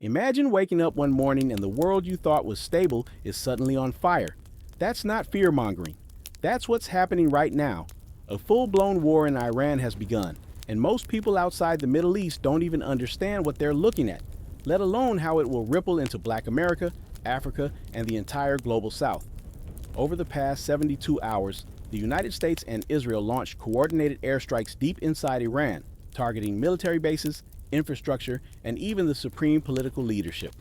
Imagine waking up one morning and the world you thought was stable is suddenly on fire. That's not fear-mongering. That's what's happening right now. A full-blown war in Iran has begun, and most people outside the Middle East don't even understand what they're looking at, let alone how it will ripple into Black America, Africa, and the entire global South. Over the past 72 hours, the United States and Israel launched coordinated airstrikes deep inside Iran, targeting military bases, infrastructure, and even the supreme political leadership.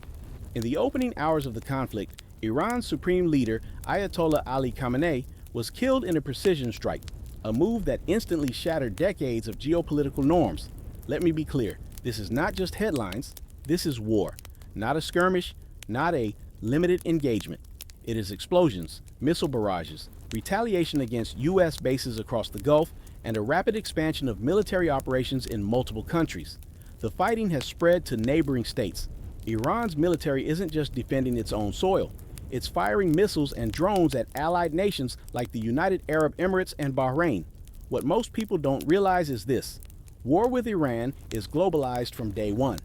In the opening hours of the conflict, Iran's supreme leader, Ayatollah Ali Khamenei, was killed in a precision strike, a move that instantly shattered decades of geopolitical norms. Let me be clear, this is not just headlines, this is war. Not a skirmish, not a limited engagement. It is explosions, missile barrages, retaliation against U.S. bases across the Gulf, and a rapid expansion of military operations in multiple countries. The fighting has spread to neighboring states. Iran's military isn't just defending its own soil. It's firing missiles and drones at allied nations like the United Arab Emirates and Bahrain. What most people don't realize is this: war with Iran is globalized from day one.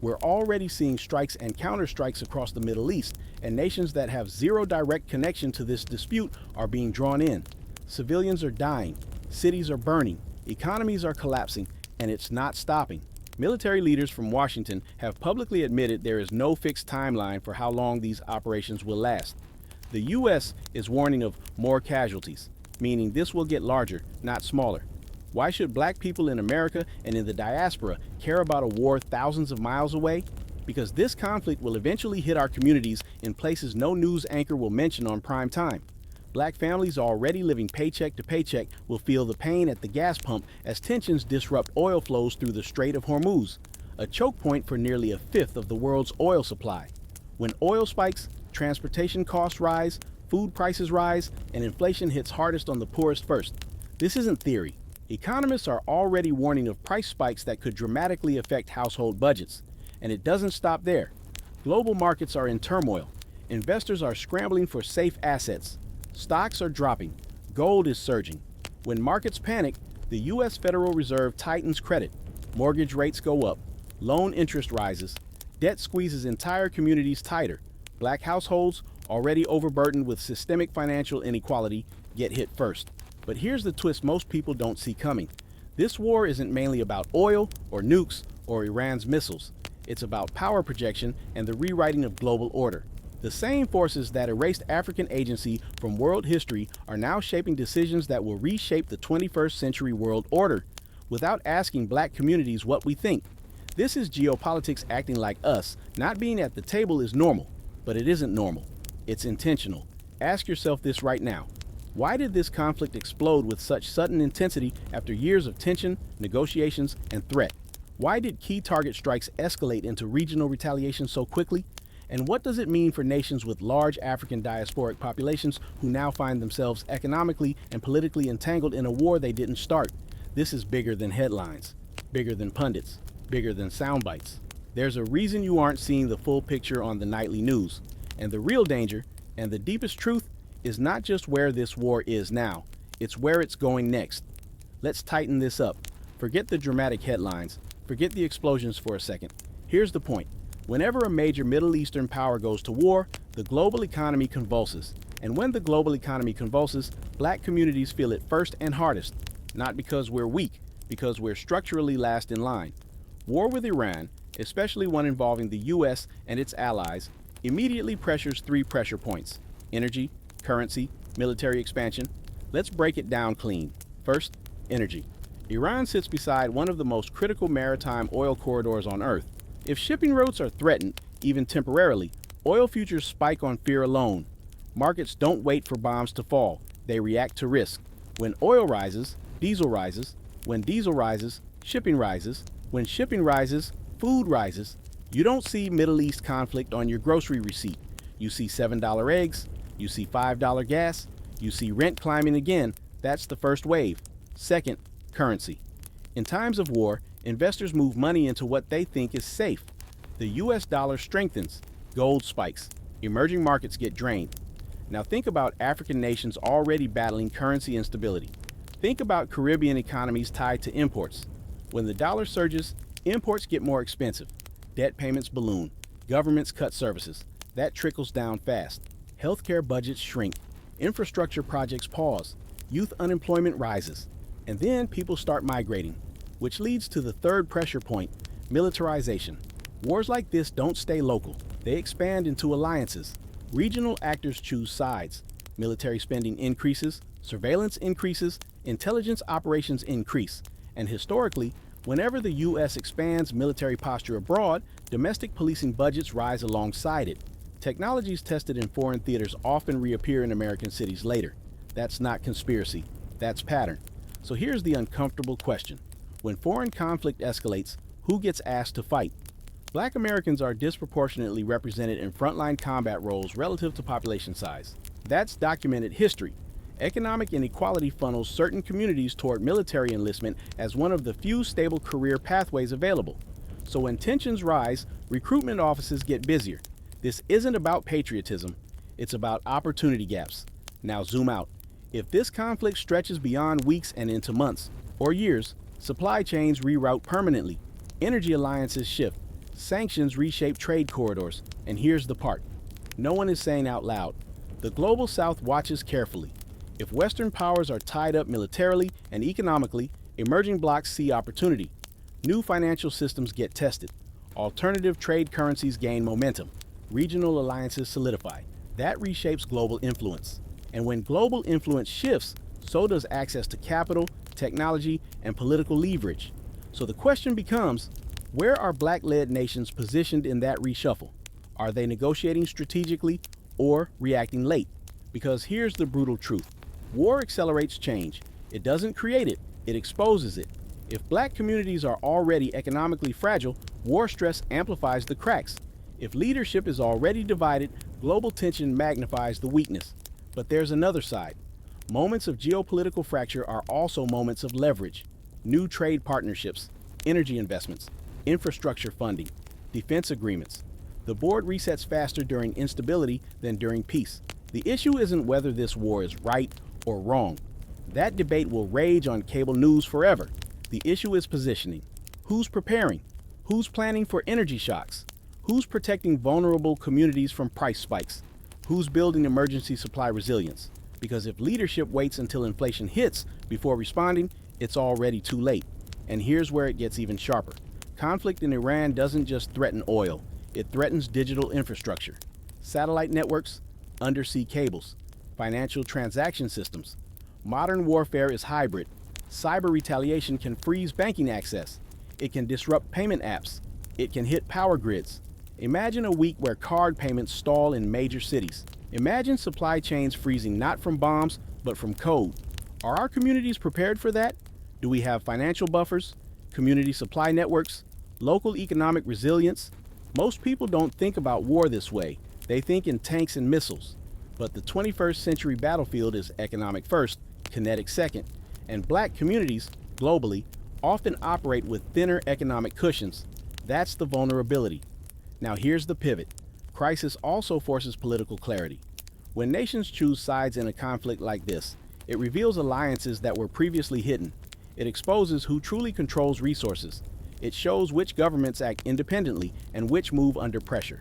We're already seeing strikes and counterstrikes across the Middle East, and nations that have zero direct connection to this dispute are being drawn in. Civilians are dying, cities are burning, economies are collapsing, and it's not stopping. Military leaders from Washington have publicly admitted there is no fixed timeline for how long these operations will last. The U.S. is warning of more casualties, meaning this will get larger, not smaller. Why should Black people in America and in the diaspora care about a war thousands of miles away? Because this conflict will eventually hit our communities in places no news anchor will mention on prime time. Black families already living paycheck to paycheck will feel the pain at the gas pump as tensions disrupt oil flows through the Strait of Hormuz, a choke point for nearly a fifth of the world's oil supply. When oil spikes, transportation costs rise, food prices rise, and inflation hits hardest on the poorest first. This isn't theory. Economists are already warning of price spikes that could dramatically affect household budgets. And it doesn't stop there. Global markets are in turmoil. Investors are scrambling for safe assets. Stocks are dropping. Gold is surging. When markets panic, the U.S. Federal Reserve tightens credit. Mortgage rates go up. Loan interest rises. Debt squeezes entire communities tighter. Black households, already overburdened with systemic financial inequality, get hit first. But here's the twist most people don't see coming. This war isn't mainly about oil or nukes or Iran's missiles. It's about power projection and the rewriting of global order. The same forces that erased African agency from world history are now shaping decisions that will reshape the 21st century world order without asking Black communities what we think. This is geopolitics acting like us. Not being at the table is normal, but it isn't normal. It's intentional. Ask yourself this right now. Why did this conflict explode with such sudden intensity after years of tension, negotiations, and threat? Why did key target strikes escalate into regional retaliation so quickly? And what does it mean for nations with large African diasporic populations who now find themselves economically and politically entangled in a war they didn't start? This is bigger than headlines, bigger than pundits, bigger than sound bites. There's a reason you aren't seeing the full picture on the nightly news. And the real danger, and the deepest truth, is not just where this war is now, it's where it's going next. Let's tighten this up. Forget the dramatic headlines, forget the explosions for a second. Here's the point. Whenever a major Middle Eastern power goes to war, the global economy convulses. And when the global economy convulses, Black communities feel it first and hardest. Not because we're weak, because we're structurally last in line. War with Iran, especially one involving the U.S. and its allies, immediately pressures three pressure points: energy, currency, military expansion. Let's break it down clean. First, energy. Iran sits beside one of the most critical maritime oil corridors on Earth. If shipping routes are threatened, even temporarily, oil futures spike on fear alone. Markets don't wait for bombs to fall. They react to risk. When oil rises, diesel rises. When diesel rises, shipping rises. When shipping rises, food rises. You don't see Middle East conflict on your grocery receipt. You see $7 eggs. You see $5 gas. You see rent climbing again. That's the first wave. Second, currency. In times of war, investors move money into what they think is safe. The U.S. dollar strengthens, gold spikes, emerging markets get drained. Now think about African nations already battling currency instability. Think about Caribbean economies tied to imports. When the dollar surges, imports get more expensive. Debt payments balloon. Governments cut services. That trickles down fast. Healthcare budgets shrink. Infrastructure projects pause. Youth unemployment rises. And then people start migrating, which leads to the third pressure point, militarization. Wars like this don't stay local. They expand into alliances. Regional actors choose sides. Military spending increases, surveillance increases, intelligence operations increase. And historically, whenever the U.S. expands military posture abroad, domestic policing budgets rise alongside it. Technologies tested in foreign theaters often reappear in American cities later. That's not conspiracy. That's pattern. So here's the uncomfortable question. When foreign conflict escalates, who gets asked to fight? Black Americans are disproportionately represented in frontline combat roles relative to population size. That's documented history. Economic inequality funnels certain communities toward military enlistment as one of the few stable career pathways available. So when tensions rise, recruitment offices get busier. This isn't about patriotism, it's about opportunity gaps. Now zoom out. If this conflict stretches beyond weeks and into months or years, supply chains reroute permanently, energy alliances shift, sanctions reshape trade corridors, and here's the part no one is saying out loud. The global South watches carefully. If Western powers are tied up militarily and economically, emerging blocs see opportunity. New financial systems get tested. Alternative trade currencies gain momentum. Regional alliances solidify. That reshapes global influence. And when global influence shifts, so does access to capital, technology, and political leverage. So the question becomes, where are Black-led nations positioned in that reshuffle? Are they negotiating strategically or reacting late? Because here's the brutal truth. War accelerates change. It doesn't create it, it exposes it. If Black communities are already economically fragile, war stress amplifies the cracks. If leadership is already divided, global tension magnifies the weakness. But there's another side. Moments of geopolitical fracture are also moments of leverage. New trade partnerships, energy investments, infrastructure funding, defense agreements. The board resets faster during instability than during peace. The issue isn't whether this war is right or wrong. That debate will rage on cable news forever. The issue is positioning. Who's preparing? Who's planning for energy shocks? Who's protecting vulnerable communities from price spikes? Who's building emergency supply resilience? Because if leadership waits until inflation hits before responding, it's already too late. And here's where it gets even sharper. Conflict in Iran doesn't just threaten oil, it threatens digital infrastructure, satellite networks, undersea cables, financial transaction systems. Modern warfare is hybrid. Cyber retaliation can freeze banking access. It can disrupt payment apps. It can hit power grids. Imagine a week where card payments stall in major cities. Imagine supply chains freezing not from bombs, but from code. Are our communities prepared for that? Do we have financial buffers, community supply networks, local economic resilience? Most people don't think about war this way. They think in tanks and missiles. But the 21st century battlefield is economic first, kinetic second. And Black communities, globally, often operate with thinner economic cushions. That's the vulnerability. Now here's the pivot. Crisis also forces political clarity. When nations choose sides in a conflict like this, it reveals alliances that were previously hidden. It exposes who truly controls resources. It shows which governments act independently and which move under pressure.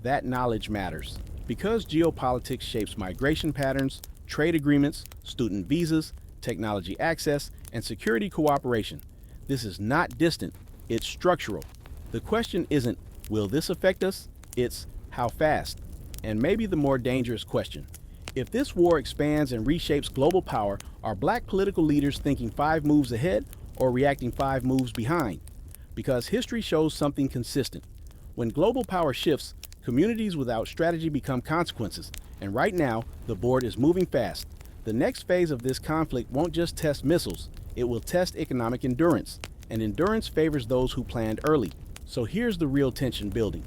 That knowledge matters. Because geopolitics shapes migration patterns, trade agreements, student visas, technology access, and security cooperation. This is not distant, it's structural. The question isn't, will this affect us? It's, how fast? And maybe the more dangerous question. If this war expands and reshapes global power, are Black political leaders thinking 5 moves ahead or reacting 5 moves behind? Because history shows something consistent. When global power shifts, communities without strategy become consequences. And right now, the board is moving fast. The next phase of this conflict won't just test missiles, it will test economic endurance. And endurance favors those who planned early. So here's the real tension building.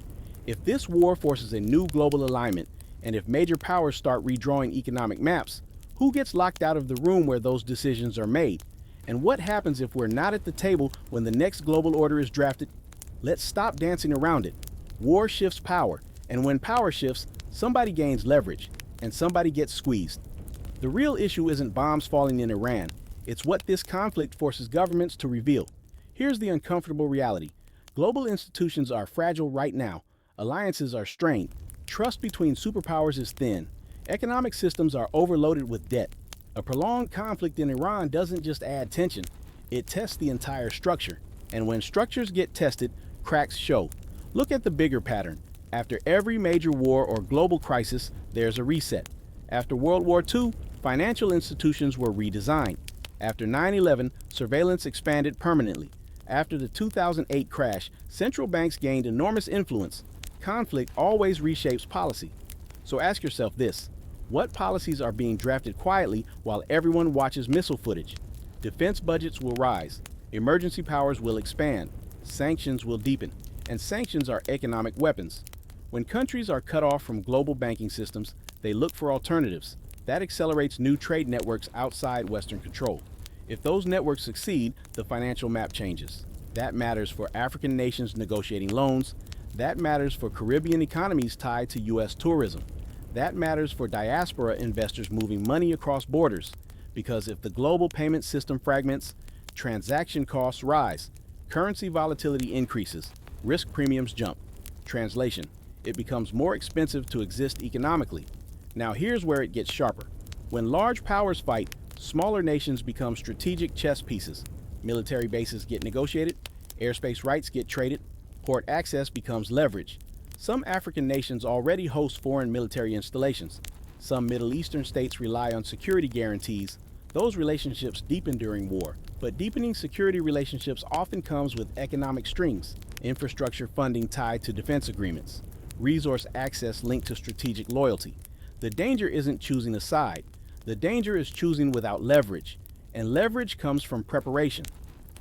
If this war forces a new global alignment, and if major powers start redrawing economic maps, who gets locked out of the room where those decisions are made? And what happens if we're not at the table when the next global order is drafted? Let's stop dancing around it. War shifts power, and when power shifts, somebody gains leverage, and somebody gets squeezed. The real issue isn't bombs falling in Iran, it's what this conflict forces governments to reveal. Here's the uncomfortable reality. Global institutions are fragile right now. Alliances are strained. Trust between superpowers is thin. Economic systems are overloaded with debt. A prolonged conflict in Iran doesn't just add tension, it tests the entire structure. And when structures get tested, cracks show. Look at the bigger pattern. After every major war or global crisis, there's a reset. After World War II, financial institutions were redesigned. After 9/11, surveillance expanded permanently. After the 2008 crash, central banks gained enormous influence. Conflict always reshapes policy. So ask yourself this: what policies are being drafted quietly while everyone watches missile footage? Defense budgets will rise, emergency powers will expand, sanctions will deepen, and sanctions are economic weapons. When countries are cut off from global banking systems, they look for alternatives. That accelerates new trade networks outside Western control. If those networks succeed, the financial map changes. That matters for African nations negotiating loans. That matters for Caribbean economies tied to U.S. tourism. That matters for diaspora investors moving money across borders. Because if the global payment system fragments, transaction costs rise, currency volatility increases, risk premiums jump. Translation: it becomes more expensive to exist economically. Now here's where it gets sharper. When large powers fight, smaller nations become strategic chess pieces. Military bases get negotiated, airspace rights get traded, port access becomes leverage. Some African nations already host foreign military installations. Some Middle Eastern states rely on security guarantees. Those relationships deepen during war, but deepening security relationships often comes with economic strings, infrastructure funding tied to defense agreements, resource access linked to strategic loyalty. The danger isn't choosing a side. The danger is choosing without leverage, and leverage comes from preparation.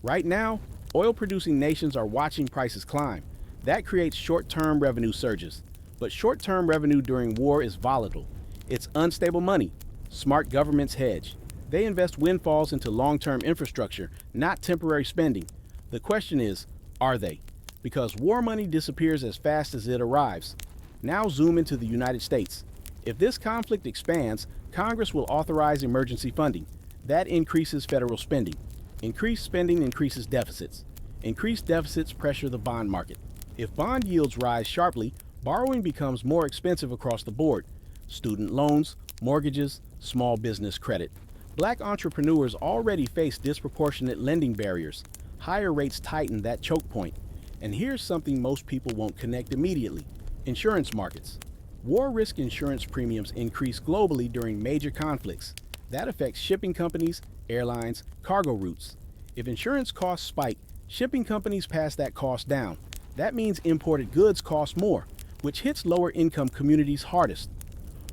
Right now, oil-producing nations are watching prices climb. That creates short-term revenue surges. But short-term revenue during war is volatile. It's unstable money. Smart governments hedge. They invest windfalls into long-term infrastructure, not temporary spending. The question is, are they? Because war money disappears as fast as it arrives. Now zoom into the United States. If this conflict expands, Congress will authorize emergency funding. That increases federal spending. Increased spending increases deficits. Increased deficits pressure the bond market. If bond yields rise sharply, borrowing becomes more expensive across the board. Student loans, mortgages, small business credit. Black entrepreneurs already face disproportionate lending barriers. Higher rates tighten that choke point. And here's something most people won't connect immediately: insurance markets. War risk insurance premiums increase globally during major conflicts. That affects shipping companies, airlines, cargo routes. If insurance costs spike, shipping companies pass that cost down. That means imported goods cost more, which hits lower income communities hardest.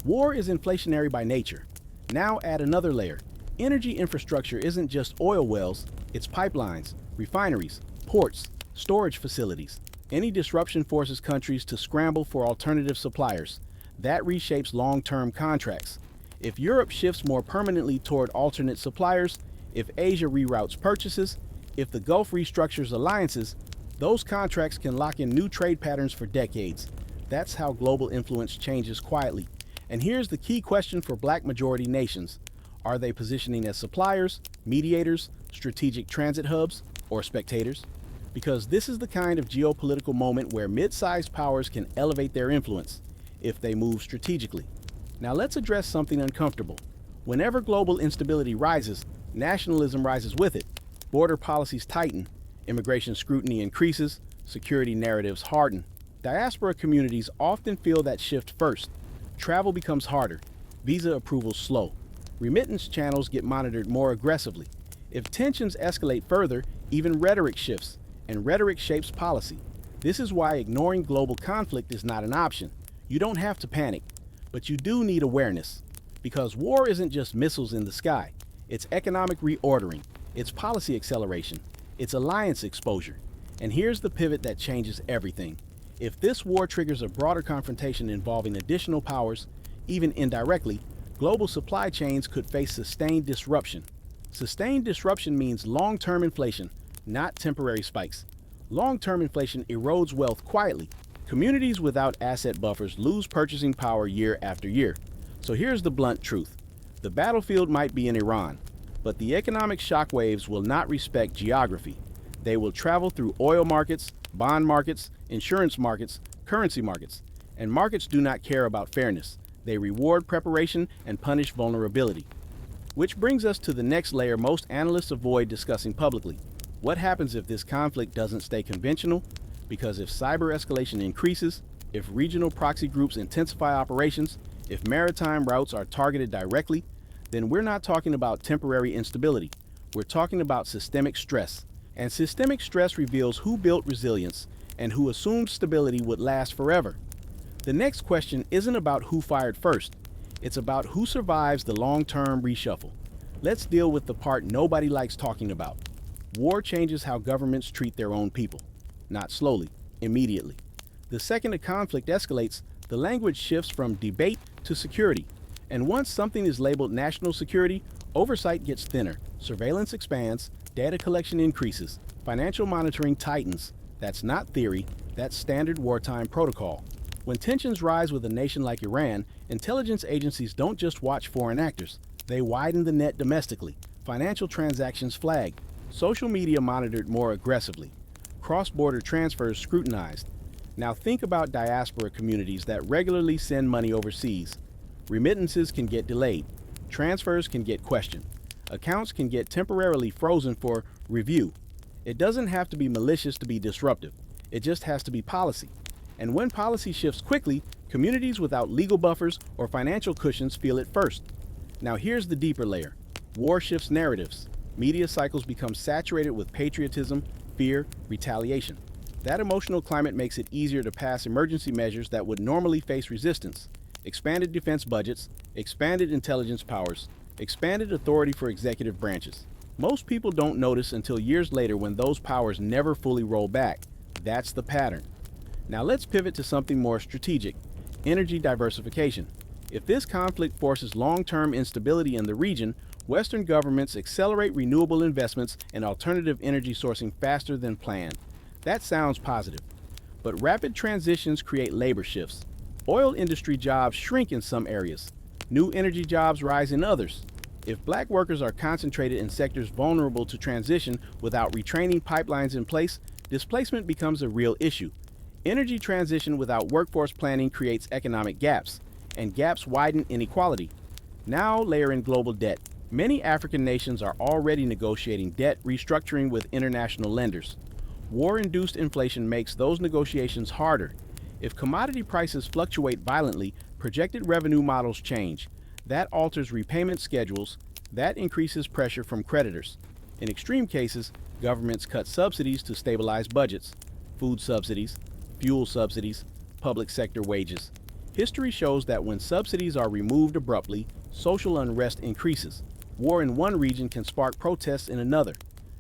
War is inflationary by nature. Now add another layer. Energy infrastructure isn't just oil wells, it's pipelines, refineries, ports, storage facilities. Any disruption forces countries to scramble for alternative suppliers. That reshapes long-term contracts. If Europe shifts more permanently toward alternate suppliers, if Asia reroutes purchases, if the Gulf restructures alliances, those contracts can lock in new trade patterns for decades. That's how global influence changes quietly. And here's the key question for Black majority nations. Are they positioning as suppliers, mediators, strategic transit hubs, or spectators? Because this is the kind of geopolitical moment where mid-sized powers can elevate their influence if they move strategically. Now let's address something uncomfortable. Whenever global instability rises, nationalism rises with it. Border policies tighten, immigration scrutiny increases, security narratives harden. Diaspora communities often feel that shift first. Travel becomes harder, visa approvals slow. Remittance channels get monitored more aggressively. If tensions escalate further, even rhetoric shifts, and rhetoric shapes policy. This is why ignoring global conflict is not an option. You don't have to panic, but you do need awareness. Because war isn't just missiles in the sky. It's economic reordering, it's policy acceleration, it's alliance exposure. And here's the pivot that changes everything. If this war triggers a broader confrontation involving additional powers, even indirectly, global supply chains could face sustained disruption. Sustained disruption means long-term inflation, not temporary spikes. Long-term inflation erodes wealth quietly. Communities without asset buffers lose purchasing power year after year. So here's the blunt truth. The battlefield might be in Iran, but the economic shockwaves will not respect geography. They will travel through oil markets, bond markets, insurance markets, currency markets. And markets do not care about fairness. They reward preparation and punish vulnerability. Which brings us to the next layer most analysts avoid discussing publicly. What happens if this conflict doesn't stay conventional? Because if cyber escalation increases, if regional proxy groups intensify operations, if maritime routes are targeted directly, then we're not talking about temporary instability. We're talking about systemic stress. And systemic stress reveals who built resilience and who assumed stability would last forever. The next question isn't about who fired first. It's about who survives the long-term reshuffle. Let's deal with the part nobody likes talking about. War changes how governments treat their own people. Not slowly, immediately. The second a conflict escalates, the language shifts from debate to security. And once something is labeled national security, oversight gets thinner, surveillance expands, data collection increases, financial monitoring tightens. That's not theory, that's standard wartime protocol. When tensions rise with a nation like Iran, intelligence agencies don't just watch foreign actors. They widen the net domestically. Financial transactions flagged. Social media monitored more aggressively. Cross-border transfers scrutinized. Now think about diaspora communities that regularly send money overseas. Remittances can get delayed. Transfers can get questioned. Accounts can get temporarily frozen for review. It doesn't have to be malicious to be disruptive. It just has to be policy. And when policy shifts quickly, communities without legal buffers or financial cushions feel it first. Now here's the deeper layer. War shifts narratives. Media cycles become saturated with patriotism, fear, retaliation. That emotional climate makes it easier to pass emergency measures that would normally face resistance. Expanded defense budgets, expanded intelligence powers, expanded authority for executive branches. Most people don't notice until years later when those powers never fully roll back. That's the pattern. Now let's pivot to something more strategic, energy diversification. If this conflict forces long-term instability in the region, Western governments accelerate renewable investments and alternative energy sourcing faster than planned. That sounds positive. But rapid transitions create labor shifts. Oil industry jobs shrink in some areas. New energy jobs rise in others. If black workers are concentrated in sectors vulnerable to transition without retraining pipelines in place, displacement becomes a real issue. Energy transition without workforce planning creates economic gaps, and gaps widen inequality. Now layer in global debt. Many African nations are already negotiating debt restructuring with international lenders. War-induced inflation makes those negotiations harder. If commodity prices fluctuate violently, projected revenue models change. That alters repayment schedules. That increases pressure from creditors. In extreme cases, governments cut subsidies to stabilize budgets. Food subsidies, fuel subsidies, public sector wages. History shows that when subsidies are removed abruptly, social unrest increases. War in one region can spark protests in another.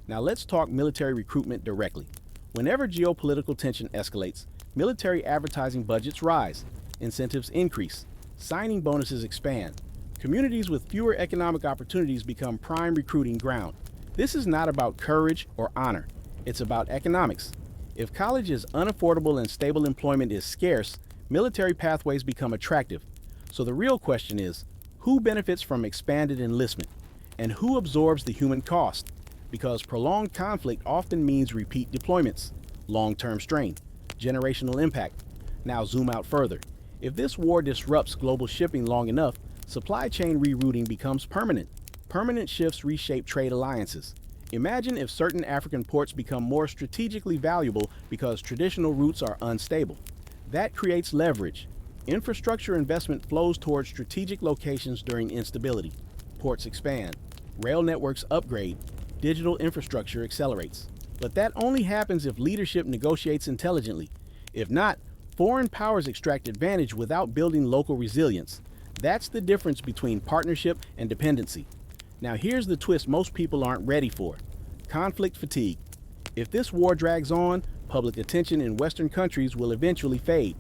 Now let's talk military recruitment directly. Whenever geopolitical tension escalates, military advertising budgets rise, incentives increase, signing bonuses expand. Communities with fewer economic opportunities become prime recruiting ground. This is not about courage or honor. It's about economics. If college is unaffordable and stable employment is scarce, military pathways become attractive. So the real question is, who benefits from expanded enlistment? And who absorbs the human cost? Because prolonged conflict often means repeat deployments, long-term strain, generational impact. Now zoom out further. If this war disrupts global shipping long enough, supply chain rerouting becomes permanent. Permanent shifts reshape trade alliances. Imagine if certain African ports become more strategically valuable because traditional routes are unstable. That creates leverage. Infrastructure investment flows towards strategic locations during instability. Ports expand. Rail networks upgrade. Digital infrastructure accelerates. But that only happens if leadership negotiates intelligently. If not, foreign powers extract advantage without building local resilience. That's the difference between partnership and dependency. Now here's the twist most people aren't ready for. Conflict fatigue. If this war drags on, public attention in Western countries will eventually fade.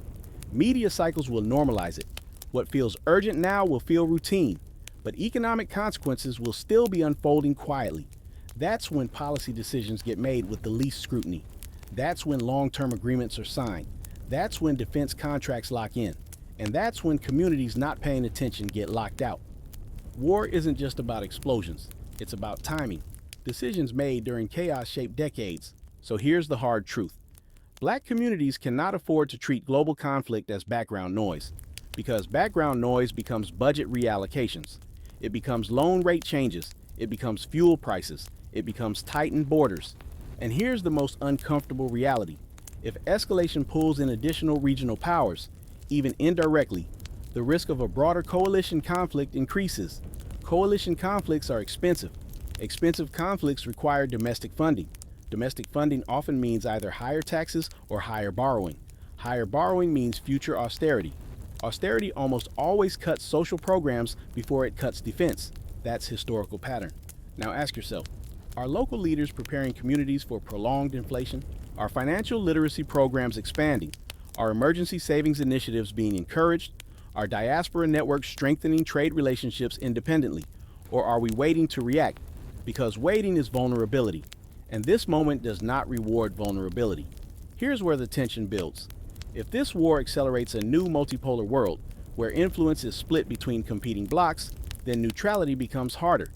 Media cycles will normalize it. What feels urgent now will feel routine, but economic consequences will still be unfolding quietly. That's when policy decisions get made with the least scrutiny. That's when long-term agreements are signed. That's when defense contracts lock in. And that's when communities not paying attention get locked out. War isn't just about explosions. It's about timing. Decisions made during chaos shape decades. So here's the hard truth. Black communities cannot afford to treat global conflict as background noise, because background noise becomes budget reallocations. It becomes loan rate changes. It becomes fuel prices. It becomes tightened borders. And here's the most uncomfortable reality. If escalation pulls in additional regional powers, even indirectly, the risk of a broader coalition conflict increases. Coalition conflicts are expensive. Expensive conflicts require domestic funding. Domestic funding often means either higher taxes or higher borrowing. Higher borrowing means future austerity. Austerity almost always cuts social programs before it cuts defense. That's historical pattern. Now ask yourself, are local leaders preparing communities for prolonged inflation? Are financial literacy programs expanding? Are emergency savings initiatives being encouraged? Are diaspora networks strengthening trade relationships independently? Or are we waiting to react? Because waiting is vulnerability, and this moment does not reward vulnerability. Here's where the tension builds. If this war accelerates a new multipolar world, where influence is split between competing blocs, then neutrality becomes harder.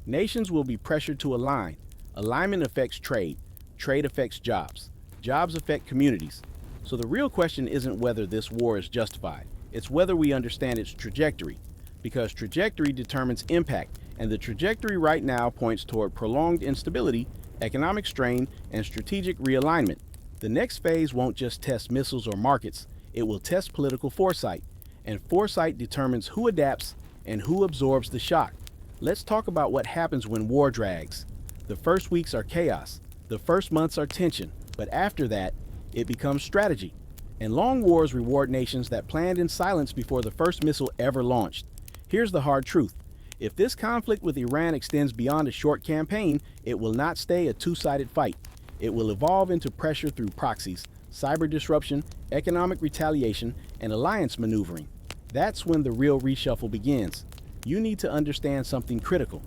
Nations will be pressured to align. Alignment affects trade. Trade affects jobs. Jobs affect communities. So the real question isn't whether this war is justified. It's whether we understand its trajectory. Because trajectory determines impact, and the trajectory right now points toward prolonged instability, economic strain, and strategic realignment. The next phase won't just test missiles or markets. It will test political foresight. And foresight determines who adapts and who absorbs the shock. Let's talk about what happens when war drags. The first weeks are chaos. The first months are tension. But after that, it becomes strategy. And long wars reward nations that planned in silence before the first missile ever launched. Here's the hard truth. If this conflict with Iran extends beyond a short campaign, it will not stay a two-sided fight. It will evolve into pressure through proxies, cyber disruption, economic retaliation, and alliance maneuvering. That's when the real reshuffle begins. You need to understand something critical.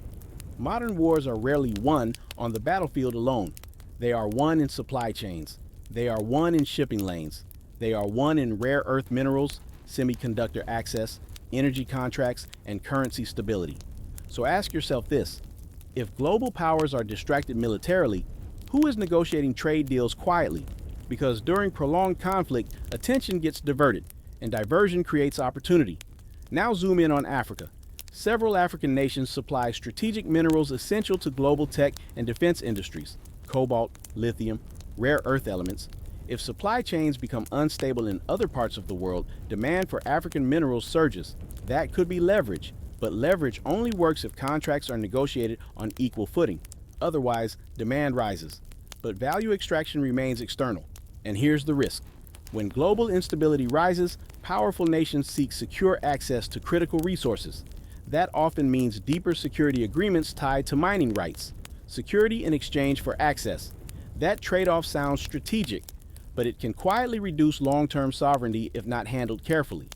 Modern wars are rarely won on the battlefield alone. They are won in supply chains. They are won in shipping lanes. They are won in rare earth minerals, semiconductor access, energy contracts, and currency stability. So ask yourself this: if global powers are distracted militarily, who is negotiating trade deals quietly? Because during prolonged conflict, attention gets diverted, and diversion creates opportunity. Now zoom in on Africa. Several African nations supply strategic minerals essential to global tech and defense industries: cobalt, lithium, rare earth elements. If supply chains become unstable in other parts of the world, demand for African minerals surges. That could be leverage, but leverage only works if contracts are negotiated on equal footing. Otherwise, demand rises. But value extraction remains external. And here's the risk. When global instability rises, powerful nations seek secure access to critical resources. That often means deeper security agreements tied to mining rights. Security in exchange for access. That trade-off sounds strategic, but it can quietly reduce long-term sovereignty if not handled carefully.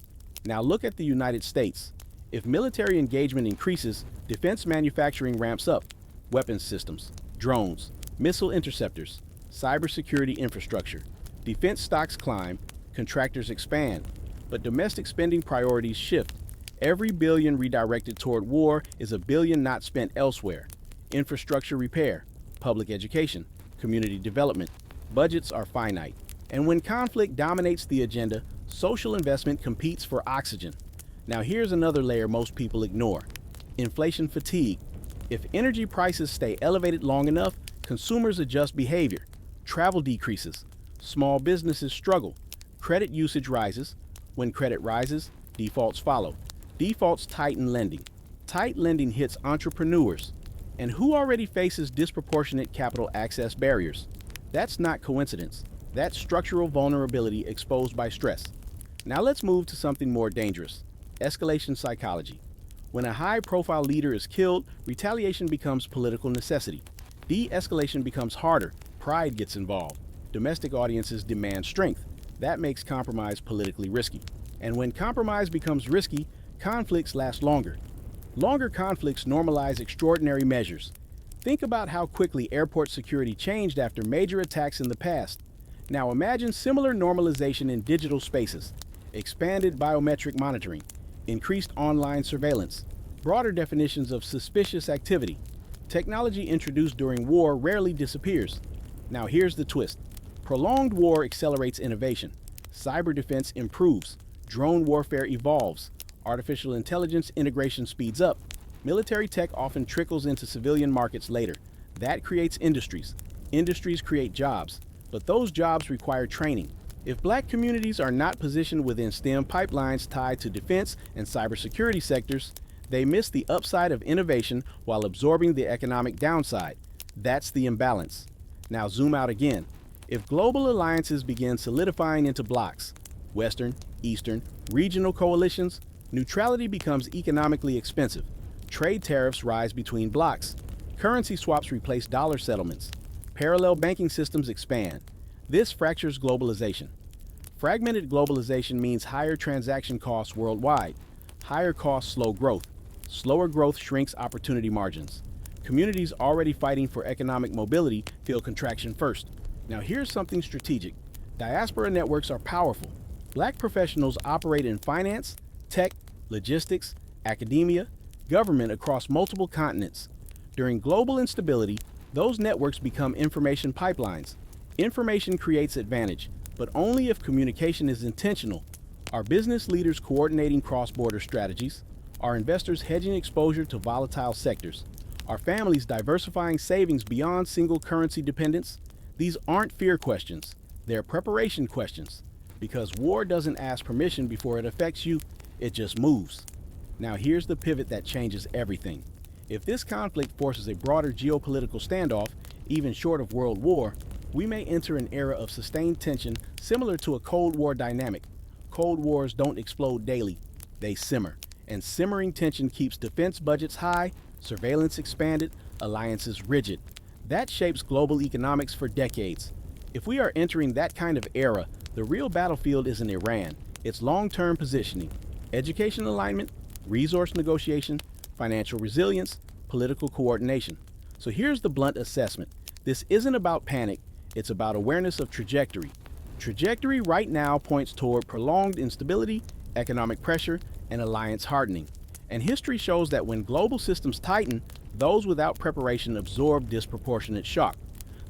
Now look at the United States. If military engagement increases, defense manufacturing ramps up. Weapons systems, drones, missile interceptors, cybersecurity infrastructure. Defense stocks climb, contractors expand, but domestic spending priorities shift. Every billion redirected toward war is a billion not spent elsewhere. Infrastructure repair, public education, community development. Budgets are finite. And when conflict dominates the agenda, social investment competes for oxygen. Now here's another layer most people ignore: inflation fatigue. If energy prices stay elevated long enough, consumers adjust behavior. Travel decreases. Small businesses struggle. Credit usage rises. When credit rises, defaults follow. Defaults tighten lending. Tight lending hits entrepreneurs. And who already faces disproportionate capital access barriers? That's not coincidence. That's structural vulnerability exposed by stress. Now let's move to something more dangerous: escalation psychology. When a high-profile leader is killed, retaliation becomes political necessity. De-escalation becomes harder. Pride gets involved. Domestic audiences demand strength. That makes compromise politically risky. And when compromise becomes risky, conflicts last longer. Longer conflicts normalize extraordinary measures. Think about how quickly airport security changed after major attacks in the past. Now imagine similar normalization in digital spaces: expanded biometric monitoring, increased online surveillance, broader definitions of suspicious activity. Technology introduced during war rarely disappears. Now here's the twist: Prolonged war accelerates innovation. Cyber defense improves. Drone warfare evolves. Artificial intelligence integration speeds up. Military tech often trickles into civilian markets later. That creates industries. Industries create jobs, but those jobs require training. If black communities are not positioned within STEM pipelines tied to defense and cybersecurity sectors, they miss the upside of innovation while absorbing the economic downside. That's the imbalance. Now zoom out again. If global alliances begin solidifying into blocks, Western, Eastern, regional coalitions, neutrality becomes economically expensive. Trade tariffs rise between blocks. Currency swaps replace dollar settlements. Parallel banking systems expand. This fractures globalization. Fragmented globalization means higher transaction costs worldwide. Higher costs slow growth. Slower growth shrinks opportunity margins. Communities already fighting for economic mobility feel contraction first. Now here's something strategic. Diaspora networks are powerful. Black professionals operate in finance, tech, logistics, academia, government across multiple continents. During global instability, those networks become information pipelines. Information creates advantage, but only if communication is intentional. Are business leaders coordinating cross-border strategies? Are investors hedging exposure to volatile sectors? Are families diversifying savings beyond single currency dependence? These aren't fear questions, they're preparation questions. Because war doesn't ask permission before it affects you, it just moves. Now here's the pivot that changes everything. If this conflict forces a broader geopolitical standoff, even short of world war, we may enter an era of sustained tension similar to a Cold War dynamic. Cold Wars don't explode daily, they simmer. And simmering tension keeps defense budgets high, surveillance expanded, alliances rigid. That shapes global economics for decades. If we are entering that kind of era, the real battlefield isn't Iran, it's long-term positioning, education alignment, resource negotiation, financial resilience, political coordination. So here's the blunt assessment. This isn't about panic, it's about awareness of trajectory. Trajectory right now points toward prolonged instability, economic pressure, and alliance hardening. And history shows that when global systems tighten, those without preparation absorb disproportionate shock.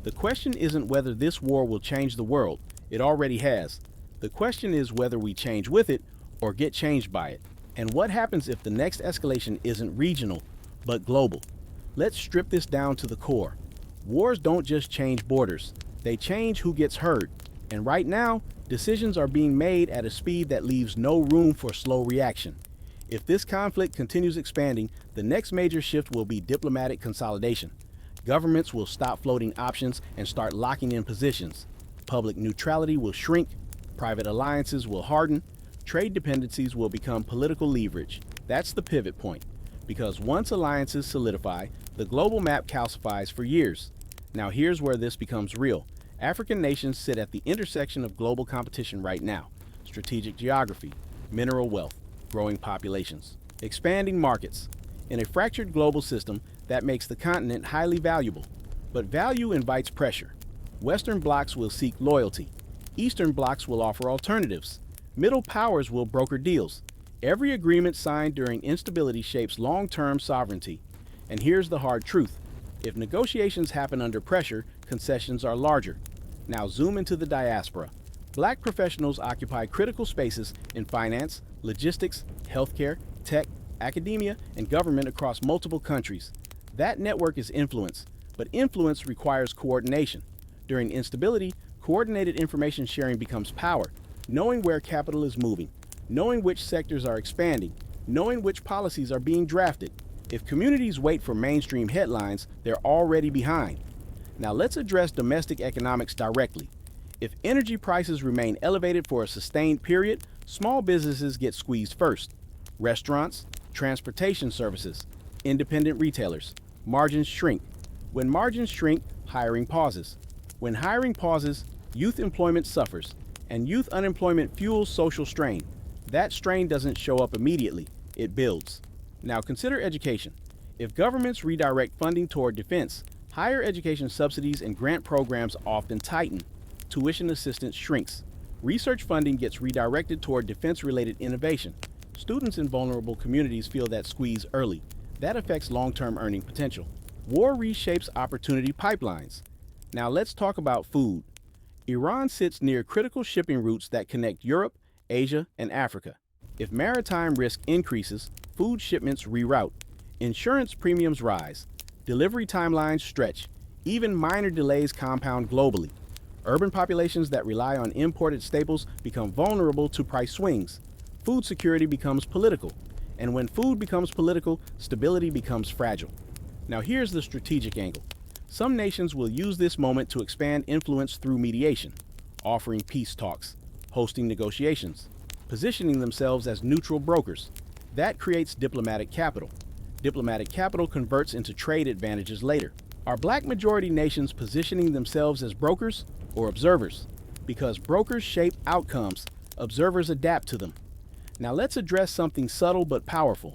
The question isn't whether this war will change the world. It already has. The question is whether we change with it or get changed by it. And what happens if the next escalation isn't regional, but global? Let's strip this down to the core. Wars don't just change borders. They change who gets heard. And right now, decisions are being made at a speed that leaves no room for slow reaction. If this conflict continues expanding, the next major shift will be diplomatic consolidation. Governments will stop floating options and start locking in positions. Public neutrality will shrink, private alliances will harden, trade dependencies will become political leverage. That's the pivot point. Because once alliances solidify, the global map calcifies for years. Now here's where this becomes real. African nations sit at the intersection of global competition right now. Strategic geography, mineral wealth, growing populations, expanding markets. In a fractured global system, that makes the continent highly valuable. But value invites pressure. Western blocs will seek loyalty. Eastern blocs will offer alternatives. Middle powers will broker deals. Every agreement signed during instability shapes long-term sovereignty. And here's the hard truth. If negotiations happen under pressure, concessions are larger. Now zoom into the diaspora. Black professionals occupy critical spaces in finance, logistics, healthcare, tech, academia, and government across multiple countries. That network is influence, but influence requires coordination. During instability, coordinated information sharing becomes power, knowing where capital is moving, knowing which sectors are expanding, knowing which policies are being drafted. If communities wait for mainstream headlines, they're already behind. Now let's address domestic economics directly. If energy prices remain elevated for a sustained period, small businesses get squeezed first. Restaurants, transportation services, independent retailers. Margins shrink. When margins shrink, hiring pauses. When hiring pauses, youth employment suffers, and youth unemployment fuels social strain. That strain doesn't show up immediately, it builds. Now consider education. If governments redirect funding toward defense, higher education subsidies and grant programs often tighten. Tuition assistance shrinks. Research funding gets redirected toward defense-related innovation. Students in vulnerable communities feel that squeeze early. That affects long-term earning potential. War reshapes opportunity pipelines. Now let's talk about food. Iran sits near critical shipping routes that connect Europe, Asia, and Africa. If maritime risk increases, food shipments reroute, insurance premiums rise, delivery timelines stretch, even minor delays compound globally. Urban populations that rely on imported staples become vulnerable to price swings. Food security becomes political. And when food becomes political, stability becomes fragile. Now here's the strategic angle. Some nations will use this moment to expand influence through mediation, offering peace talks, hosting negotiations, positioning themselves as neutral brokers. That creates diplomatic capital. Diplomatic capital converts into trade advantages later. Are black majority nations positioning themselves as brokers or observers? Because brokers shape outcomes, observers adapt to them. Now let's address something subtle but powerful: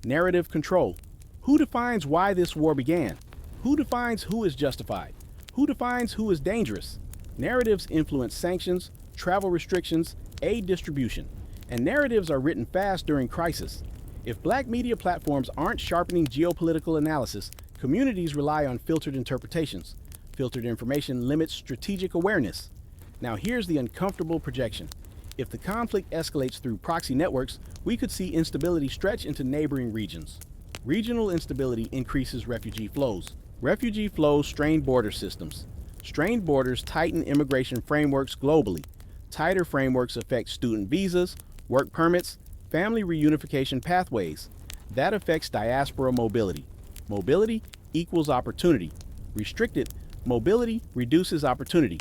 narrative control. Who defines why this war began? Who defines who is justified? Who defines who is dangerous? Narratives influence sanctions, travel restrictions, aid distribution, and narratives are written fast during crisis. If black media platforms aren't sharpening geopolitical analysis, communities rely on filtered interpretations. Filtered information limits strategic awareness. Now here's the uncomfortable projection. If the conflict escalates through proxy networks, we could see instability stretch into neighboring regions. Regional instability increases refugee flows. Refugee flows strain border systems. Strained borders tighten immigration frameworks globally. Tighter frameworks affect student visas, work permits, family reunification pathways. That affects diaspora mobility. Mobility equals opportunity. Restricted mobility reduces opportunity.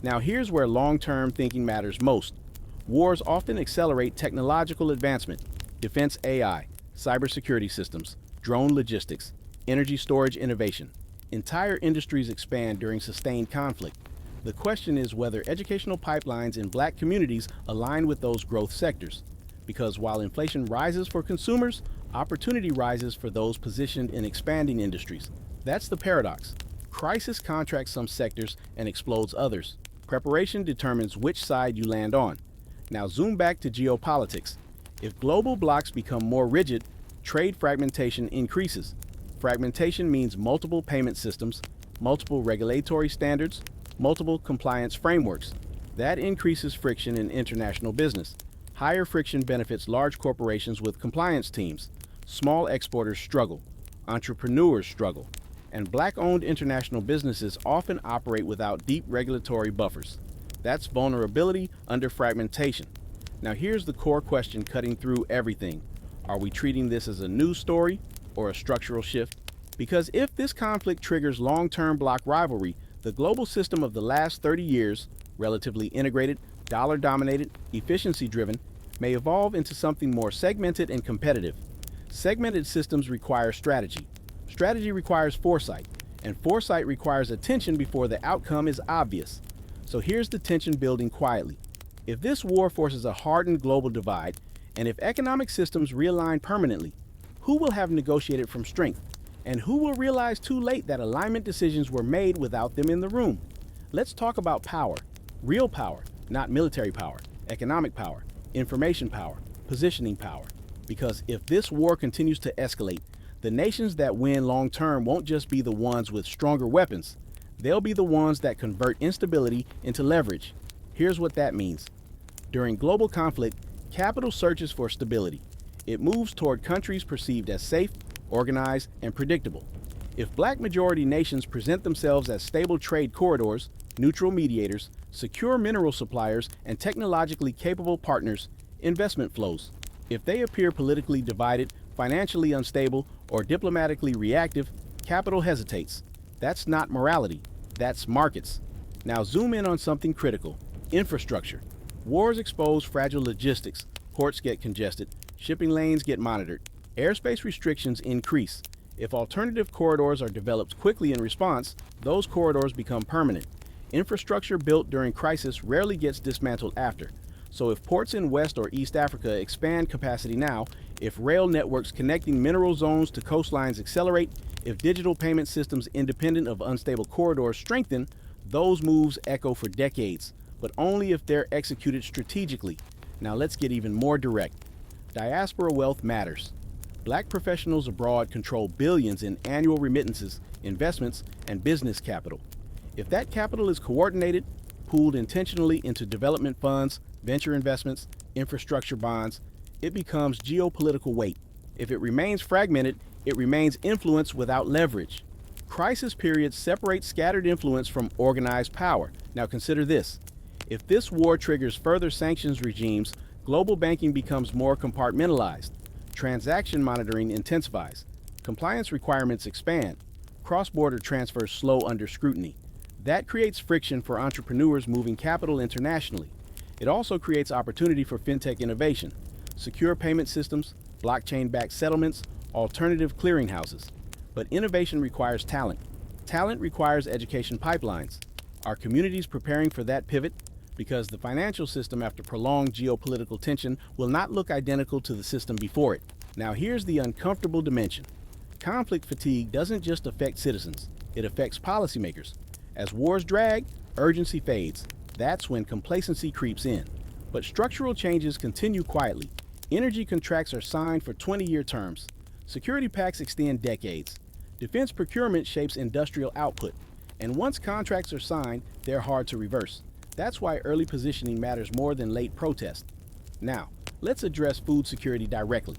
Now here's where long-term thinking matters most. Wars often accelerate technological advancement. Defense AI, cybersecurity systems, drone logistics, energy storage innovation. Entire industries expand during sustained conflict. The question is whether educational pipelines in black communities align with those growth sectors. Because while inflation rises for consumers, opportunity rises for those positioned in expanding industries. That's the paradox. Crisis contracts some sectors and explodes others. Preparation determines which side you land on. Now zoom back to geopolitics. If global blocs become more rigid, trade fragmentation increases. Fragmentation means multiple payment systems, multiple regulatory standards, multiple compliance frameworks. That increases friction in international business. Higher friction benefits large corporations with compliance teams. Small exporters struggle. Entrepreneurs struggle. And black-owned international businesses often operate without deep regulatory buffers. That's vulnerability under fragmentation. Now here's the core question cutting through everything. Are we treating this as a news story or a structural shift? Because if this conflict triggers long-term bloc rivalry, the global system of the last 30 years, relatively integrated, dollar-dominated, efficiency-driven, may evolve into something more segmented and competitive. Segmented systems require strategy. Strategy requires foresight, and foresight requires attention before the outcome is obvious. So here's the tension building quietly. If this war forces a hardened global divide, and if economic systems realign permanently, who will have negotiated from strength? And who will realize too late that alignment decisions were made without them in the room? Let's talk about power. Real power, not military power, economic power, information power, positioning power. Because if this war continues to escalate, the nations that win long term won't just be the ones with stronger weapons. They'll be the ones that convert instability into leverage. Here's what that means. During global conflict, capital searches for stability. It moves toward countries perceived as safe, organized, and predictable. If black majority nations present themselves as stable trade corridors, neutral mediators, secure mineral suppliers, and technologically capable partners, investment flows. If they appear politically divided, financially unstable, or diplomatically reactive, capital hesitates. That's not morality, that's markets. Now zoom in on something critical: infrastructure. Wars expose fragile logistics. Ports get congested, shipping lanes get monitored, airspace restrictions increase. If alternative corridors are developed quickly in response, those corridors become permanent. Infrastructure built during crisis rarely gets dismantled after. So if ports in West or East Africa expand capacity now, if rail networks connecting mineral zones to coastlines accelerate, if digital payment systems independent of unstable corridors strengthen, those moves echo for decades, but only if they're executed strategically. Now let's get even more direct. Diaspora wealth matters. Black professionals abroad control billions in annual remittances, investments, and business capital. If that capital is coordinated, pooled intentionally into development funds, venture investments, infrastructure bonds, it becomes geopolitical weight. If it remains fragmented, it remains influence without leverage. Crisis periods separate scattered influence from organized power. Now consider this. If this war triggers further sanctions regimes, global banking becomes more compartmentalized. Transaction monitoring intensifies. Compliance requirements expand. Cross-border transfers slow under scrutiny. That creates friction for entrepreneurs moving capital internationally. It also creates opportunity for fintech innovation, secure payment systems, blockchain-backed settlements, alternative clearinghouses. But innovation requires talent. Talent requires education pipelines. Are communities preparing for that pivot? Because the financial system after prolonged geopolitical tension will not look identical to the system before it. Now here's the uncomfortable dimension. Conflict fatigue doesn't just affect citizens, it affects policymakers. As wars drag, urgency fades. That's when complacency creeps in. But structural changes continue quietly. Energy contracts are signed for 20-year terms. Security pacts extend decades. Defense procurement shapes industrial output. And once contracts are signed, they're hard to reverse. That's why early positioning matters more than late protest. Now, let's address food security directly.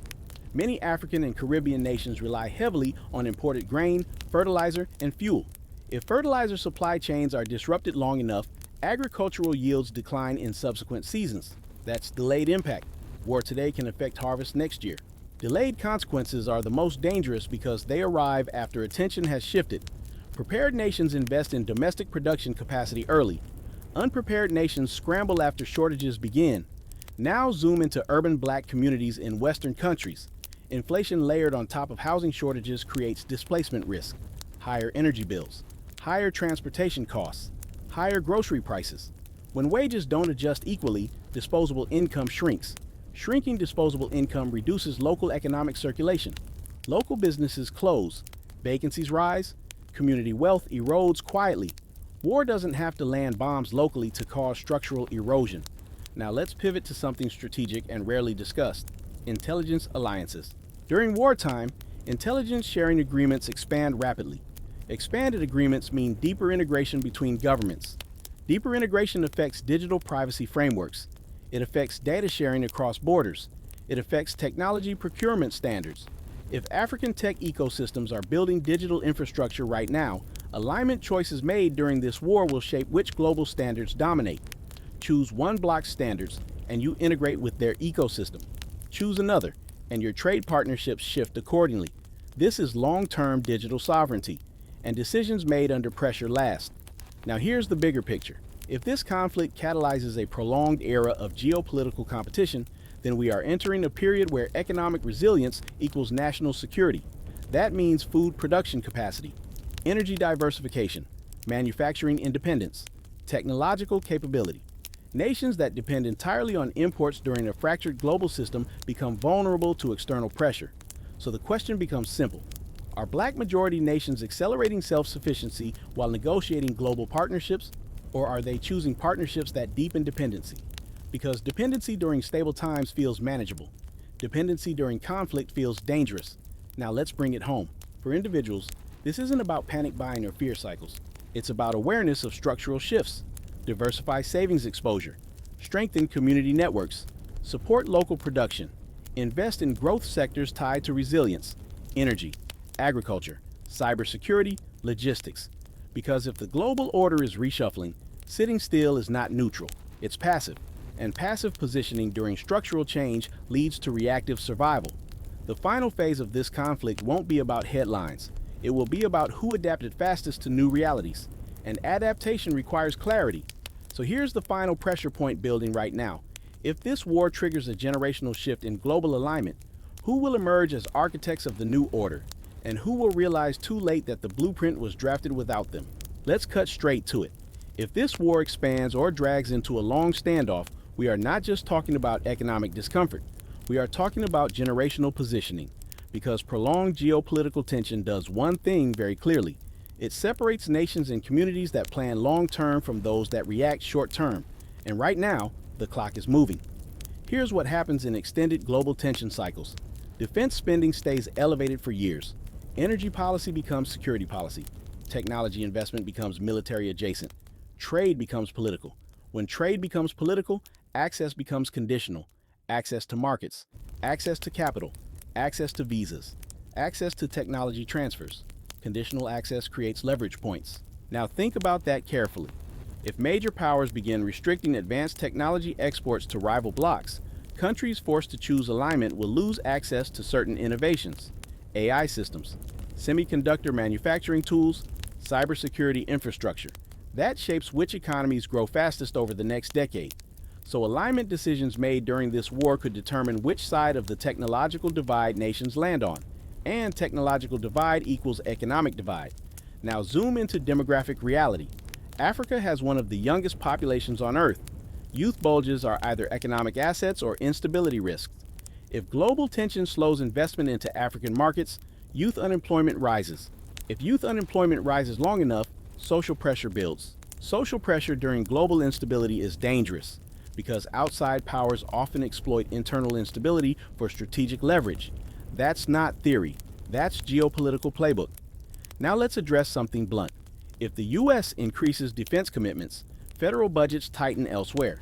Many African and Caribbean nations rely heavily on imported grain, fertilizer, and fuel. If fertilizer supply chains are disrupted long enough, agricultural yields decline in subsequent seasons. That's delayed impact. War today can affect harvest next year. Delayed consequences are the most dangerous because they arrive after attention has shifted. Prepared nations invest in domestic production capacity early. Unprepared nations scramble after shortages begin. Now zoom into urban black communities in Western countries. Inflation layered on top of housing shortages creates displacement risk, higher energy bills, higher transportation costs, higher grocery prices. When wages don't adjust equally, disposable income shrinks. Shrinking disposable income reduces local economic circulation. Local businesses close, vacancies rise, community wealth erodes quietly. War doesn't have to land bombs locally to cause structural erosion. Now let's pivot to something strategic and rarely discussed: intelligence alliances. During wartime, intelligence sharing agreements expand rapidly. Expanded agreements mean deeper integration between governments. Deeper integration affects digital privacy frameworks. It affects data sharing across borders. It affects technology procurement standards. If African tech ecosystems are building digital infrastructure right now, alignment choices made during this war will shape which global standards dominate. Choose one block's standards, and you integrate with their ecosystem. Choose another, and your trade partnerships shift accordingly. This is long-term digital sovereignty, and decisions made under pressure last. Now here's the bigger picture. If this conflict catalyzes a prolonged era of geopolitical competition, then we are entering a period where economic resilience equals national security. That means food production capacity, energy diversification, manufacturing independence, technological capability. Nations that depend entirely on imports during a fractured global system become vulnerable to external pressure. So the question becomes simple. Are black majority nations accelerating self-sufficiency while negotiating global partnerships, or are they choosing partnerships that deepen dependency? Because dependency during stable times feels manageable. Dependency during conflict feels dangerous. Now let's bring it home. For individuals, this isn't about panic buying or fear cycles. It's about awareness of structural shifts. Diversify savings exposure. Strengthen community networks. Support local production. Invest in growth sectors tied to resilience. Energy, agriculture, cybersecurity, logistics. Because if the global order is reshuffling, sitting still is not neutral. It's passive. And passive positioning during structural change leads to reactive survival. The final phase of this conflict won't be about headlines. It will be about who adapted fastest to new realities. And adaptation requires clarity. So here's the final pressure point building right now. If this war triggers a generational shift in global alignment, who will emerge as architects of the new order? And who will realize too late that the blueprint was drafted without them? Let's cut straight to it. If this war expands or drags into a long standoff, we are not just talking about economic discomfort. We are talking about generational positioning. Because prolonged geopolitical tension does one thing very clearly. It separates nations and communities that plan long-term from those that react short-term. And right now, the clock is moving. Here's what happens in extended global tension cycles. Defense spending stays elevated for years. Energy policy becomes security policy. Technology investment becomes military adjacent. trade becomes political. When trade becomes political, access becomes conditional. Access to markets, access to capital, access to visas, access to technology transfers. Conditional access creates leverage points. Now think about that carefully. If major powers begin restricting advanced technology exports to rival blocs, countries forced to choose alignment will lose access to certain innovations, AI systems, semiconductor manufacturing tools, cybersecurity infrastructure. That shapes which economies grow fastest over the next decade. So alignment decisions made during this war could determine which side of the technological divide nations land on. And technological divide equals economic divide. Now zoom into demographic reality. Africa has one of the youngest populations on Earth. Youth bulges are either economic assets or instability risks. If global tension slows investment into African markets, youth unemployment rises. If youth unemployment rises long enough, social pressure builds. Social pressure during global instability is dangerous because outside powers often exploit internal instability for strategic leverage. That's not theory. That's geopolitical playbook. Now let's address something blunt. If the U.S. increases defense commitments, federal budgets tighten elsewhere.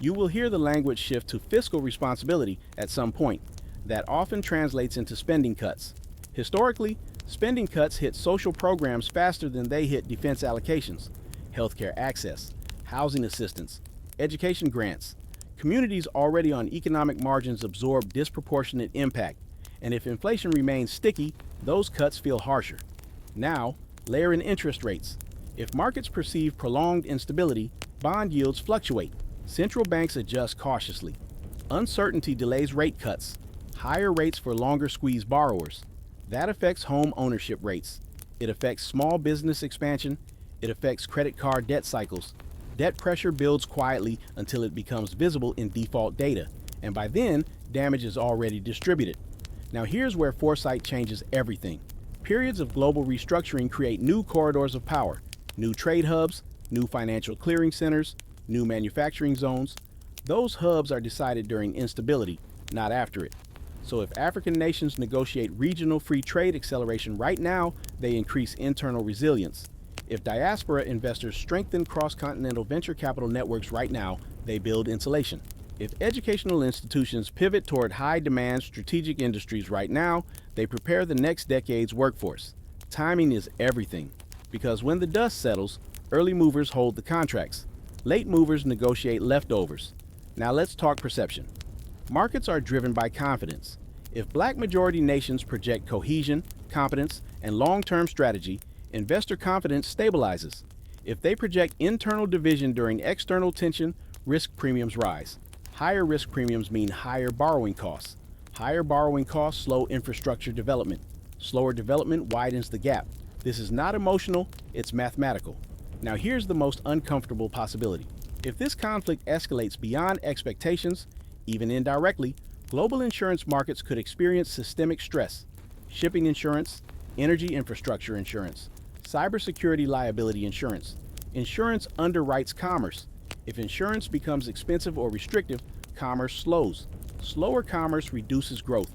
You will hear the language shift to fiscal responsibility at some point. That often translates into spending cuts. Historically, spending cuts hit social programs faster than they hit defense allocations. Healthcare access, housing assistance, education grants. Communities already on economic margins absorb disproportionate impact. And if inflation remains sticky, those cuts feel harsher. Now, layer in interest rates. If markets perceive prolonged instability, bond yields fluctuate. Central banks adjust cautiously. Uncertainty delays rate cuts. Higher rates for longer squeeze borrowers. That affects home ownership rates. It affects small business expansion. It affects credit card debt cycles. Debt pressure builds quietly until it becomes visible in default data. And by then, damage is already distributed. Now here's where foresight changes everything. Periods of global restructuring create new corridors of power, new trade hubs, new financial clearing centers, new manufacturing zones. Those hubs are decided during instability, not after it. So if African nations negotiate regional free trade acceleration right now, they increase internal resilience. If diaspora investors strengthen cross-continental venture capital networks right now, they build insulation. If educational institutions pivot toward high-demand strategic industries right now, they prepare the next decade's workforce. Timing is everything, because when the dust settles, early movers hold the contracts. Late movers negotiate leftovers. Now let's talk perception. Markets are driven by confidence. If black majority nations project cohesion, competence, and long-term strategy, investor confidence stabilizes. If they project internal division during external tension, risk premiums rise. Higher risk premiums mean higher borrowing costs. Higher borrowing costs slow infrastructure development. Slower development widens the gap. This is not emotional, it's mathematical. Now here's the most uncomfortable possibility. If this conflict escalates beyond expectations, even indirectly, global insurance markets could experience systemic stress. Shipping insurance, energy infrastructure insurance, cybersecurity liability insurance. Insurance underwrites commerce. If insurance becomes expensive or restrictive, commerce slows. Slower commerce reduces growth.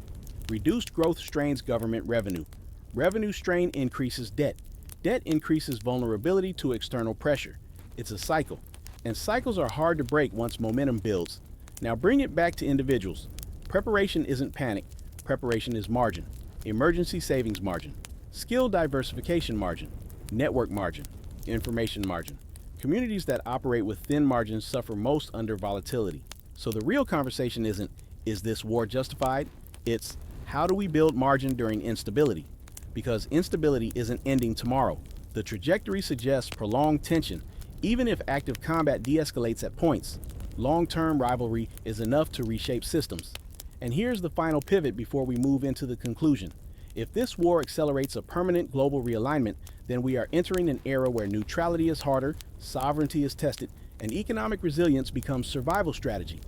Reduced growth strains government revenue. Revenue strain increases debt. Debt increases vulnerability to external pressure. It's a cycle. And cycles are hard to break once momentum builds. Now bring it back to individuals. Preparation isn't panic. Preparation is margin. Emergency savings margin. Skill diversification margin. Network margin. Information margin. Communities that operate with thin margins suffer most under volatility. So the real conversation isn't, is this war justified? It's, how do we build margin during instability? Because instability isn't ending tomorrow. The trajectory suggests prolonged tension, even if active combat de-escalates at points. Long-term rivalry is enough to reshape systems. And here's the final pivot before we move into the conclusion. If this war accelerates a permanent global realignment, then we are entering an era where neutrality is harder, sovereignty is tested, and economic resilience becomes survival strategy.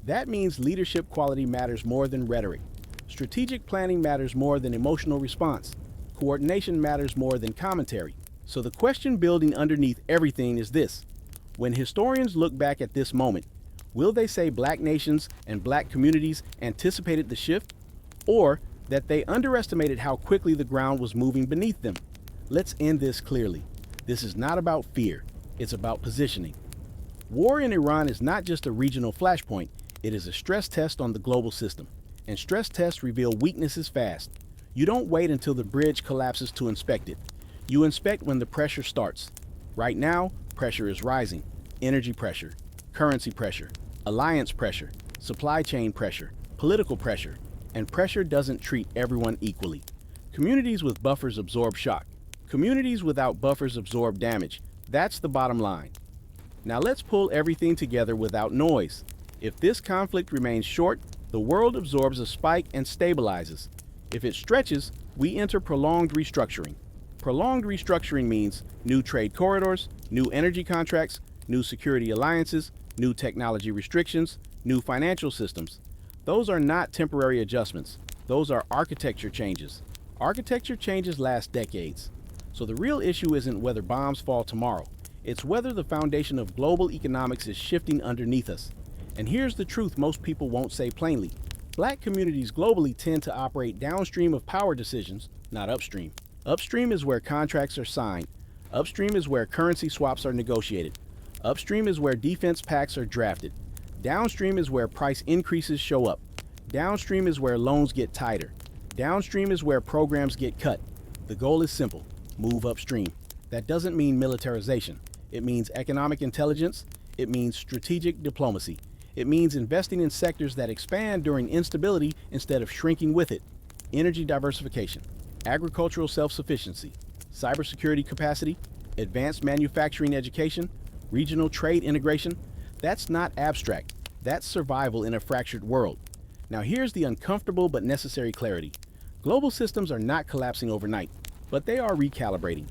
That means leadership quality matters more than rhetoric. Strategic planning matters more than emotional response. Coordination matters more than commentary. So the question building underneath everything is this. When historians look back at this moment, will they say black nations and black communities anticipated the shift? Or that they underestimated how quickly the ground was moving beneath them? Let's end this clearly. This is not about fear. It's about positioning. War in Iran is not just a regional flashpoint, it is a stress test on the global system. And stress tests reveal weaknesses fast. You don't wait until the bridge collapses to inspect it. You inspect when the pressure starts. Right now, pressure is rising. Energy pressure, currency pressure, alliance pressure, supply chain pressure, political pressure, and pressure doesn't treat everyone equally. Communities with buffers absorb shock. Communities without buffers absorb damage. That's the bottom line. Now let's pull everything together without noise. If this conflict remains short, the world absorbs a spike and stabilizes. If it stretches, we enter prolonged restructuring. Prolonged restructuring means new trade corridors, new energy contracts, new security alliances, new technology restrictions, new financial systems. Those are not temporary adjustments. Those are architecture changes. Architecture changes last decades. So the real issue isn't whether bombs fall tomorrow. It's whether the foundation of global economics is shifting underneath us. And here's the truth most people won't say plainly. Black communities globally tend to operate downstream of power decisions, not upstream. Upstream is where contracts are signed. Upstream is where currency swaps are negotiated. Upstream is where defense pacts are drafted. Downstream is where price increases show up. Downstream is where loans get tighter. Downstream is where programs get cut. The goal is simple: move upstream. That doesn't mean militarization. It means economic intelligence. It means strategic diplomacy. It means investing in sectors that expand during instability instead of shrinking with it. Energy diversification, agricultural self-sufficiency, cybersecurity capacity, advanced manufacturing education, regional trade integration. That's not abstract. That's survival in a fractured world. Now here's the uncomfortable but necessary clarity. Global systems are not collapsing overnight, but they are recalibrating.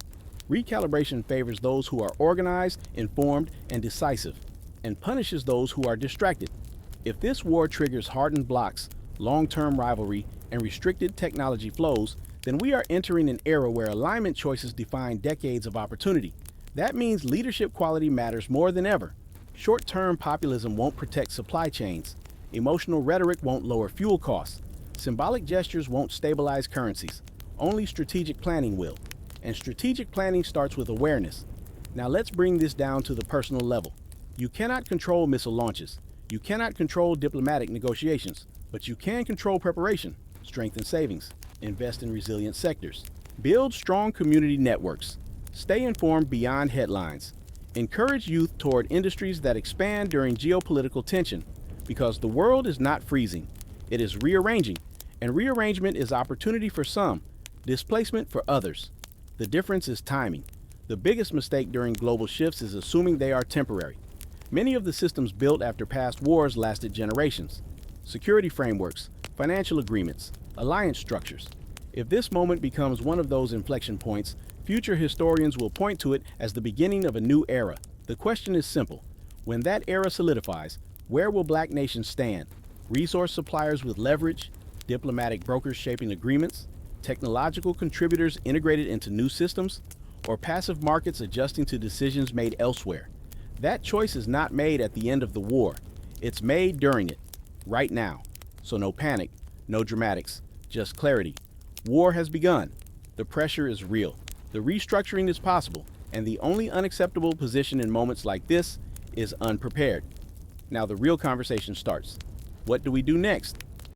Recalibration favors those who are organized, informed, and decisive, and punishes those who are distracted. If this war triggers hardened blocks, long-term rivalry, and restricted technology flows, then we are entering an era where alignment choices define decades of opportunity. That means leadership quality matters more than ever. Short-term populism won't protect supply chains. Emotional rhetoric won't lower fuel costs. Symbolic gestures won't stabilize currencies. Only strategic planning will. And strategic planning starts with awareness. Now let's bring this down to the personal level. You cannot control missile launches. You cannot control diplomatic negotiations, but you can control preparation, strengthen savings, invest in resilient sectors, build strong community networks, stay informed beyond headlines, encourage youth toward industries that expand during geopolitical tension, because the world is not freezing, it is rearranging, and rearrangement is opportunity for some, displacement for others. The difference is timing. The biggest mistake during global shifts is assuming they are temporary. Many of the systems built after past wars lasted generations. Security frameworks, financial agreements, alliance structures. If this moment becomes one of those inflection points, future historians will point to it as the beginning of a new era. The question is simple. When that era solidifies, where will black nations stand? Resource suppliers with leverage, diplomatic brokers shaping agreements, technological contributors integrated into new systems, or passive markets adjusting to decisions made elsewhere? That choice is not made at the end of the war. It's made during it, right now. So no panic, no dramatics, just clarity. War has begun. The pressure is real. The restructuring is possible, and the only unacceptable position in moments like this is unprepared. Now the real conversation starts. What do we do next?